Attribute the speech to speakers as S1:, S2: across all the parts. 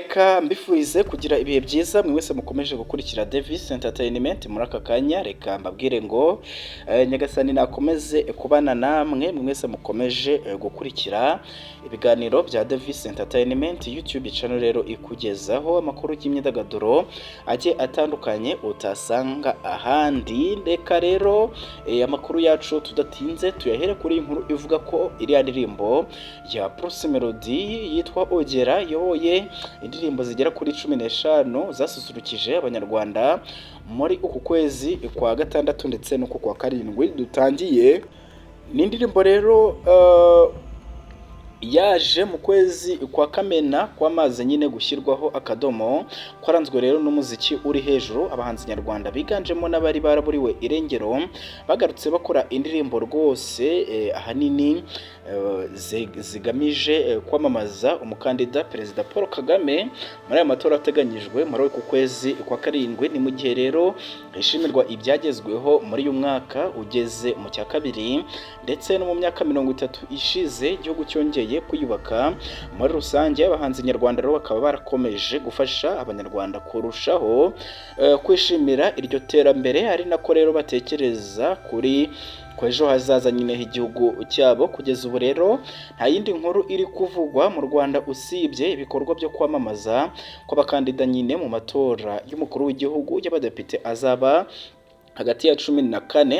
S1: reka mbifurize kugira ibihe byiza mwe wese mukomeje gukurikira Davis Entertainment muri aka kanya. Reka mbabwire ngo Nyagasani nakomeze kubana namwe mwe wese mukomeje gukurikira ibiganiro bya Davis Entertainment YouTube channel rero ikugezaho amakuru y'imyidagaduro agiye atandukanye utasanga ahandi. Reka rero amakuru yacu tudatinze tuyahere kuri inkuru ivuga ko iriya ndirimbo ya Bruce Melody yitwa Ogera yoye indirimbo zigera kuri 15 zasusurukije abanyarwanda muri uku kwezi kwa gatandatu ndetse no kwa karindwi dutangiye. Ni indirimbo rero yaje mu kwezi kwa Kamena kwamaze nyine gushyirwaho akadomo kwaranzwe rero n'umuziki uri hejuru. Abahanzi nyarwanda biganjemo n'abari baraburiwe irengero bagarutse bakora indirimbo rwose ahanini zigamije kwamamaza umukandida Perezida Paul Kagame muri aya matora ateganyijwe muri uku kwezi kwa karindwi. Ni mu gihe rero hishimirwa ibyagezweho muri uyu mwaka ugeze mu cya kabiri ndetse no mu myaka 30 ishize igihugu cyongeye kuyubaka muri rusange. Abahanzi nyarwanda rero bakaba barakomeje gufasha abanyarwanda kurushaho kwishimira iryo terambere, ari nako rero batekereza kuri kwejo hazaza nyine h'igihugu cyabo. Kugeza ubu rero nta yindi nkuru iri kuvugwa mu Rwanda usibye ibikorwa byo kwamamaza kw'abakandida nyine mu matora y'umukuru w'igihugu y'abadepite azaba hagati ya 14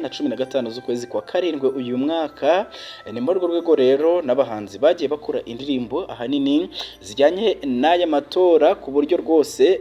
S1: na 15 z'ukwezi kwa karindwi uyu mwaka. Ni muri urwo rwego rero n'abahanzi bagiye bakora indirimbo ahanini zijyanye n'aya matora ku buryo rwose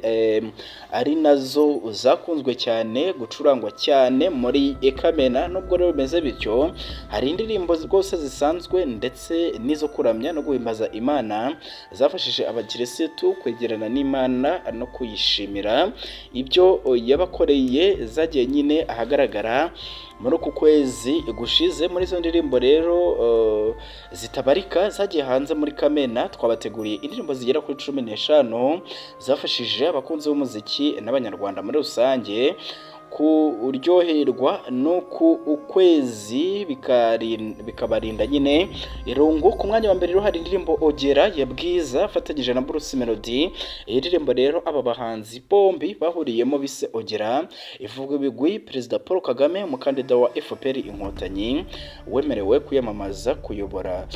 S1: ari nazo zakunzwe cyane gucurangwa cyane muri Kamena. Nubwo rero bimeze bityo hari indirimbo rwose zisanzwe ndetse n'izo kuramya no guhimbaza Imana zafashije abakirisitu kwegerana n'Imana no kuyishimira ibyo yabakoreye zagiye nyine ahagaragara muri uku kwezi gushize. Muri izo ndirimbo rero zitabarika zagiye hanze muri Kamena twabateguriye indirimbo zigera kuri 15 zafashije abakunzi b'umuziki n'abanyarwanda muri rusange kuryoherwa no ku ukwezi bikabarinda nyine irungu. Ku mwanya wa mbere rero hari indirimbo Ogera ya Bwiza afatanyije na Bruce Melody. Iyi ndirimbo rero aba bahanzi bombi bahuriyemo bise Ogera ivuga ibigwi Perezida Paul Kagame umukandida wa FPR Inkotanyi wemerewe kwiyamamaza kuyobora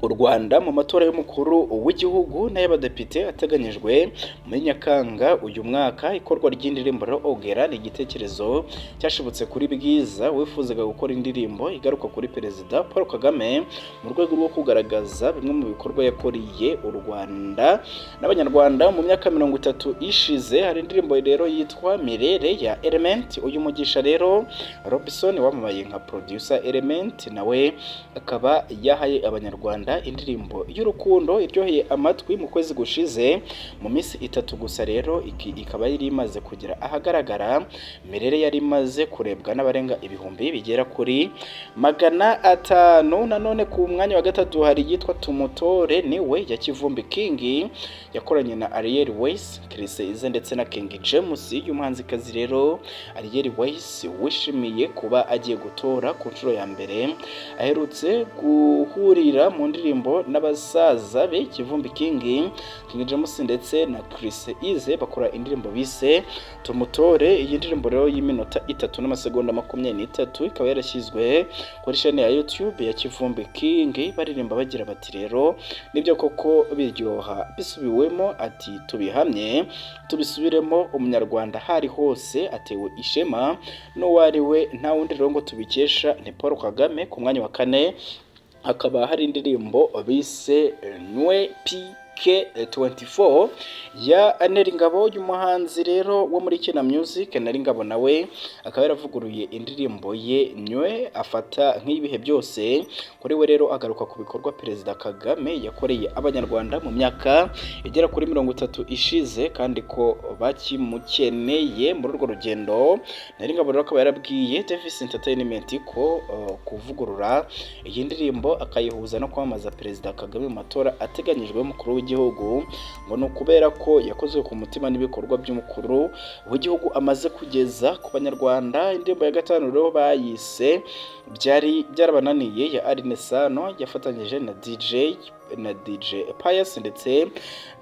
S1: u Rwanda mu matora y'umukuru w'igihugu n'ay'abadepite ateganyijwe muri Nyakanga uyu mwaka. Ikorwa ry'indirimbo rero Ogera ni igitekerezo cyashibutse kuri Bwiza wifuzaga gukora indirimbo igaruka kuri Perezida Paul Kagame mu rwego rwo kugaragaza bimwe mu bikorwa yakoriye u Rwanda n'abanyarwanda mu myaka 30 ishize. Hari indirimbo rero yitwa Mirere ya Element. Uyu mugisha rero Robinson wamamaye nka producer Element nawe akaba yahaye abanyarwanda indirimbo y'urukundo iryoheye amatwi mu kwezi gushize. Mu minsi 3 gusa rero ikaba yari imaze kugira ahagaragara. Mirere yari imaze kurebwa n'abarenga ibihumbi bigera kuri 500. Nanone ku mwanya wa gatatu hari yitwa Tumutore niwe ya Kivumbi King yakoranye na Ariel Weiss, Chris Ize ndetse na King James. Y'umuhanzikazi rero Ariel Weiss wishimiye kuba agiye gutora ku nshuro ya mbere aherutse guhurira mu ndirimbo n'abasaza be Kivumbi King James ndetse na Chris Ize bakora indirimbo bise Tumutore. Iyi ndirimbo rero y'iminota 3 n'amasegonda 23 ikaba yarashyizwe kuri chaîne ya YouTube ya Kivumbi King baririmba bagira bati rero nibyo koko biryoha bisubiwemo, ati tubihamye tubisubiremo umunyarwanda hari hose atewe ishema n'uwari we nta wundi rero ngo tubikesha ni Paul Kagame. Ku mwanya wa 4 hakaba hari indirimbo bise Nwe PK24 ya Neringabo y'umuhanzi rero wo muri Kina Music. Neringabo nawe akaba yaravuguruye indirimbo ye Nywe afata nk'ibihe byose. Kuri we rero agaruka ku bikorwa Perezida Kagame yakoreye abanyarwanda mu myaka igera kuri 30 ishize kandi ko bakimukeneye muri urwo rugendo. Neringabo rero akaba yarabwiye Davis Entertainment ko kuvugurura iyi ndirimbo akayihuza no kwamamaza Perezida Kagame mu matora ateganyijwe y'umukuru w'igihugu ngo no kubera ko yakozwe ku mutima n'ibikorwa by'umukuru w'igihugu amaze kugeza ku banyarwanda. Indirimbo ya gatanu rero bayise byari byarabananiye ya Aline Sano yafatanyije na DJ na DJ Pius ndetse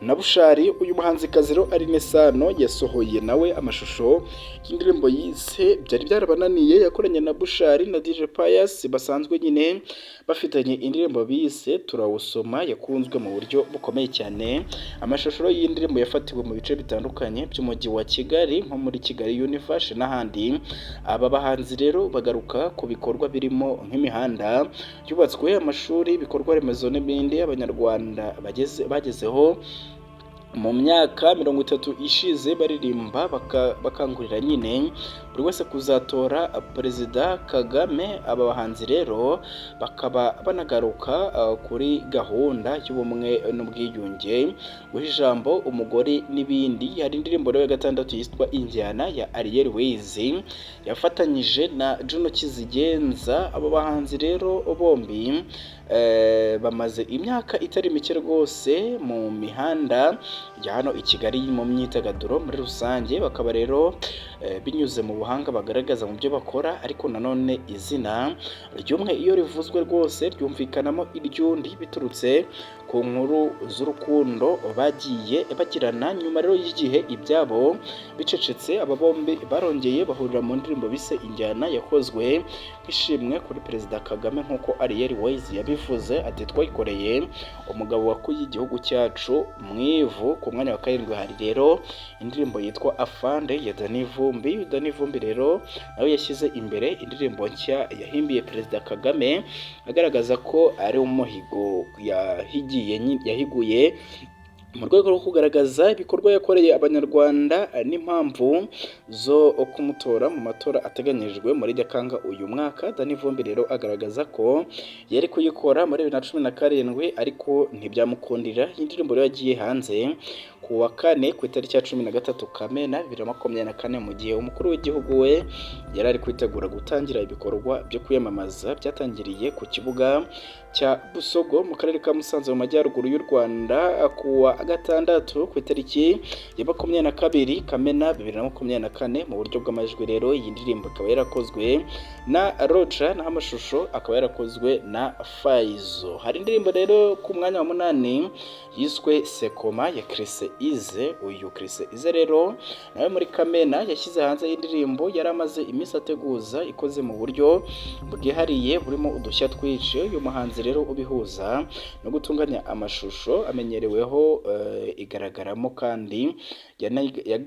S1: na Bushari. Uyu muhanzikazi rero Aline Sano yasohoye nawe amashusho y'indirimbo yise byari byarabananiye, yakoranye na Bushari na DJ Pius basanzwe nyine bafitanye indirimbo bise Turawusoma, yakunzwe mu buryo bukomeye cyane. Amashusho y'indirimbo yafatiwe mu bice bitandukanye by'umujyi wa Kigali nko muri Kigali Universe n'ahandi. Aba bahanzi rero bagaruka ku bikorwa birimo nk'imihanda yubatswe, amashuri, ibikorwa remezo n'ibindi abanyarwanda bagezeho mu myaka 30 ishize, baririmba bakangurira nyine buri wese kuzatora Perezida Kagame. Aba bahanzi rero bakaba banagaruka kuri gahunda y'ubumwe n'ubwiyunge, guha ijambo umugore n'ibindi. Hari indirimbo rero ya gatandatu yitwa Injyana ya Ariel Ways yafatanyije na Juno Kizigenza. Aba bahanzi rero bombi bamaze imyaka itari mike rwose mu mihanda ya hano i Kigali mu myidagaduro muri rusange. Bakaba rero binyuze mu buhanga bagaragaza mu byo bakora, ariko nanone izina ry'umwe iyo rivuzwe rwose ryumvikanamo iryundi biturutse ku nkuru z'urukundo bagiye bagirana. Nyuma rero y'igihe ibyabo bicecetse, aba bombi barongeye bahurira mu ndirimbo bise Injyana yakozwe nk'ishimwe kuri Perezida Kagame, nk'uko Ariel Ways yabivuze ati twayikoreye umugabo wakuye igihugu cyacu mu ivu. Ku mwanya wa 7 hari rero indirimbo yitwa Afande ya Dani Vumbi. Dani Vumbi rero nawe yashyize imbere indirimbo nshya yahimbiye Perezida Kagame, agaragaza ko ari umuhigo yahiguye mu rwego rwo kugaragaza ibikorwa yakoreye abanyarwanda n'impamvu zo kumutora mu matora ateganyijwe muri Nyakanga uyu mwaka. Dani Vumbi rero agaragaza ko yari kuyikora muri 2017 ariko ntibyamukundira. Indirimbo rero yagiye hanze ku wa 4 ku itariki ya 13 Kamena 2024, mu gihe umukuru w'igihugu we yari ari kwitegura gutangira ibikorwa byo kwiyamamaza byatangiriye ku kibuga cya Busogo mu karere ka Musanze mu majyaruguru y'u Rwanda ku wa 6 ku itariki ya 22 Kamena 2024. Mu buryo bw'amajwi rero iyi ndirimbo ikaba yarakozwe na Rocha naho amashusho akaba yarakozwe na Faizo. Hari indirimbo rero ku mwanya wa 8 yiswe Sekoma ya Chris Ize. Uyu Chris Ize rero nawe muri Kamena yashyize hanze y'indirimbo yari amaze iminsi ateguza, ikoze mu buryo bwihariye burimo udushya twinshi. Uyu muhanzi rero ubihuza no gutunganya amashusho amenyereweho igaragaramo kandi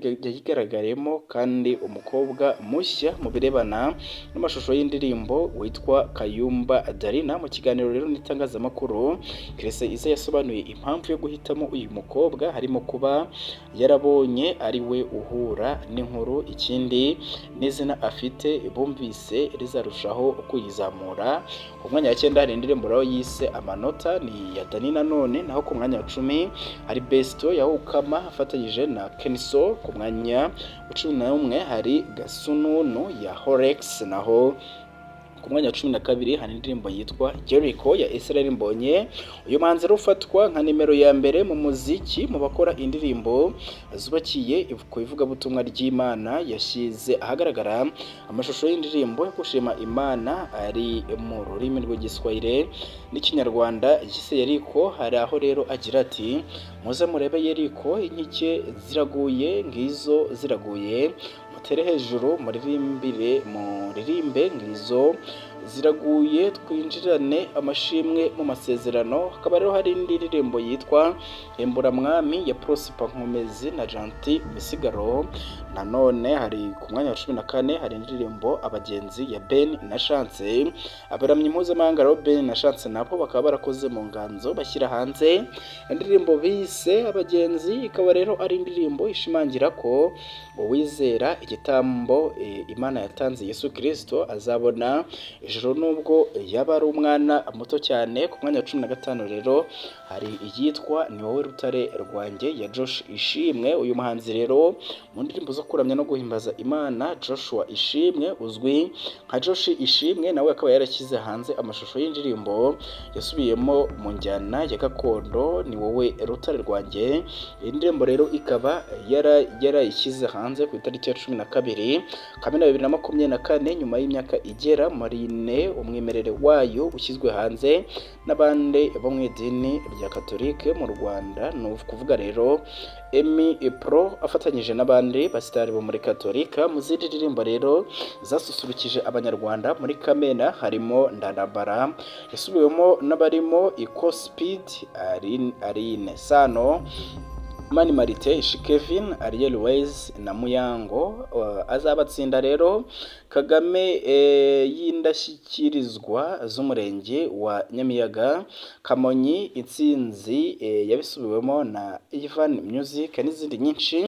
S1: yagaragaremo kandi umukobwa mushya mu birebana n'amashusho y'indirimbo witwa Kayumba Darina. Mu kiganiro rero n'itangazamakuru, Chris Ize yasobanuye impamvu yo guhitamo uyu mukobwa harimo kuba yarabonye ari we uhura n'inkuru, ikindi n'izina afite bumvise rizarushaho kuyizamura. Ku mwanya wa 9 hari indirimbo rero yise Amanota ni ya Dani nanone, naho ku mwanya wa 10 hari Besto ya Ukama afatanyije na Kenso. Ku mwanya wa 11 hari Gasununu ya Horex, naho ku mwanya wa 12 hari indirimbo yitwa Jericho ya Israel Mbonye. Uyu muhanzi ufatwa nka nimero ya mbere mu muziki mu bakora indirimbo zubakiye ku ivugabutumwa ry'Imana. Yashyize ahagaragara amashusho y'indirimbo yo gushima Imana ari mu rurimi rw'Igiswahili n'Ikinyarwanda yise Yeriko. Hari aho rero agira ati muze murebe Yeriko, inkike ziraguye, ngizo ziraguye, mutere hejuru muririmbe, ngizo ziraguye, twinjirane amashimwe mu masezerano. Hakaba rero hari indi ndirimbo yitwa Embura Mwami ya Prosper Nkomezi na Janti Misigaro. Nanone hari ku mwanya wa 14 hari indirimbo Abagenzi ya Ben na Chance. Abaramyi mpuzamahanga rero Ben na Chance nabo bakaba barakoze mu nganzo bashyira hanze indirimbo bise Abagenzi. Ikaba rero ari indirimbo ishimangira ko uwizera igitambo Imana yatanze Yesu Kristo azabona ijoro nubwo yaba ari umwana muto cyane. Ku mwanya wa 15 rero hari iyitwa Ni wowe rutare rwanjye ya Josh Ishimwe. Uyu muhanzi rero mu ndirimbo zo kuramya no guhimbaza Imana, Joshua Ishimwe uzwi nka Josh Ishimwe, nawe akaba yarashyize hanze amashusho y'indirimbo yasubiyemo mu njyana ya gakondo Ni wowe rutare rwanjye. Iyi ndirimbo rero ikaba yarayishyize hanze ku itariki ya 2022 Kamena 2024 nyuma y'imyaka igera muri 4 umwimerere wayo ushyizwe hanze n'abandi bo mu idini rya Katolike mu Rwanda. Ni ukuvuga rero Emmy Pro afatanyije n'abandi basitari bo muri Katolika. Mu zindi ndirimbo rero zasusurukije abanyarwanda muri Kamena harimo Ndarabara yasubiwemo n'abarimo Iko Speed, Aline Sano, Mani Marite, Kevin, Ariel Wise na Muyango. Azabatsinda rero Kagame y'indashyikirizwa z'umurenge wa Nyamiyaga Kamonyi. Intsinzi yabisubiwemo na Ivan Music n'izindi nyinshi.